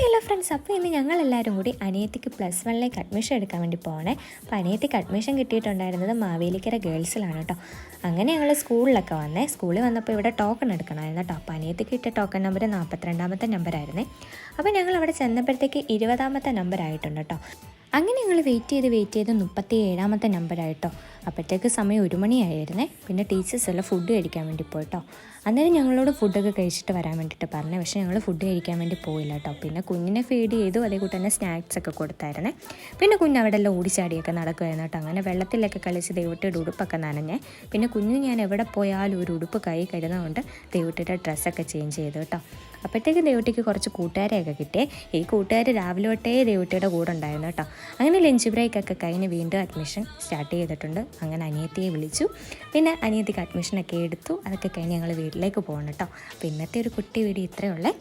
Hello friends, അപ്പോൾ ഇന്ന് ഞങ്ങളെല്ലാവരും കൂടി അനിയത്തിക്ക് +1 അഡ്മിഷൻ എടുക്കാൻ വേണ്ടി പോകണേ. അപ്പോൾ അനിയത്തിക്ക് അഡ്മിഷൻ കിട്ടിയിട്ടുണ്ടായിരുന്നത് മാവേലിക്കര ഗേൾസിലാണ് കേട്ടോ. അങ്ങനെ ഞങ്ങൾ സ്കൂളിലൊക്കെ വന്നേ. സ്കൂളിൽ വന്നപ്പോൾ ഇവിടെ ടോക്കൺ എടുക്കണമായിരുന്നു കേട്ടോ. അപ്പോൾ അനിയത്തിക്ക് കിട്ടിയ ടോക്കൺ നമ്പർ 42ാമത്തെ നമ്പറായിരുന്നേ. അപ്പോൾ ഞങ്ങൾ അവിടെ ചെന്നപ്പോഴത്തേക്ക് 20ാമത്തെ നമ്പർ ആയിട്ടുണ്ട് കേട്ടോ. അങ്ങനെ ഞങ്ങൾ വെയിറ്റ് ചെയ്ത് 37ാമത്തെ നമ്പറായിട്ടോ. അപ്പോഴത്തേക്ക് സമയം 1 മണിയായിരുന്നേ. പിന്നെ ടീച്ചേഴ്സ് എല്ലാം ഫുഡ് കഴിക്കാൻ വേണ്ടി പോയിട്ടോ. അന്നേരം ഞങ്ങളോട് ഫുഡൊക്കെ കഴിച്ചിട്ട് വരാൻ വേണ്ടിയിട്ട് പറഞ്ഞു. പക്ഷേ ഞങ്ങൾ ഫുഡ് കഴിക്കാൻ വേണ്ടി പോയില്ല കേട്ടോ. പിന്നെ കുഞ്ഞിനെ ഫീഡ് ചെയ്തു, അതേകൂട്ട് തന്നെ സ്നാക്സൊക്കെ കൊടുത്തായിരുന്നേ. പിന്നെ കുഞ്ഞ് അവിടെ എല്ലാം ഓടിച്ചാടിയൊക്കെ നടക്കുമായിരുന്നു കേട്ടോ. അങ്ങനെ വെള്ളത്തിലൊക്കെ കളിച്ച് ദൈവത്തിയുടെ ഉടുപ്പൊക്കെ നനഞ്ഞേ. പിന്നെ കുഞ്ഞിന് ഞാൻ എവിടെ പോയാലും ഒരു ഉടുപ്പ് കൈ കരുതുന്നതുകൊണ്ട് ദൈവത്തിയുടെ ഡ്രസ്സൊക്കെ ചേഞ്ച് ചെയ്തു കേട്ടോ. അപ്പോഴത്തേക്ക് ദൈവത്തിക്ക് കുറച്ച് കൂട്ടുകാരെയൊക്കെ കിട്ടിയേ. ഈ കൂട്ടുകാർ രാവിലെ തൊട്ടേ ദൈവത്തിയുടെ കൂടെ ഉണ്ടായിരുന്നു കേട്ടോ. അങ്ങനെ ലഞ്ച് ബ്രേക്കൊക്കെ കഴിഞ്ഞ് വീണ്ടും അഡ്മിഷൻ സ്റ്റാർട്ട് ചെയ്തിട്ടുണ്ട്. അങ്ങനെ അനിയത്തിയെ വിളിച്ചു. പിന്നെ അനിയത്തിക്ക് അഡ്മിഷനൊക്കെ എടുത്തു. അതൊക്കെ കഴിഞ്ഞ് ഞങ്ങൾ വീട്ടിലേക്ക് പോകണം കേട്ടോ. അപ്പോൾ ഇന്നത്തെ ഒരു കുട്ടി വീഡിയോ ഇത്രയേ ഉള്ളേ.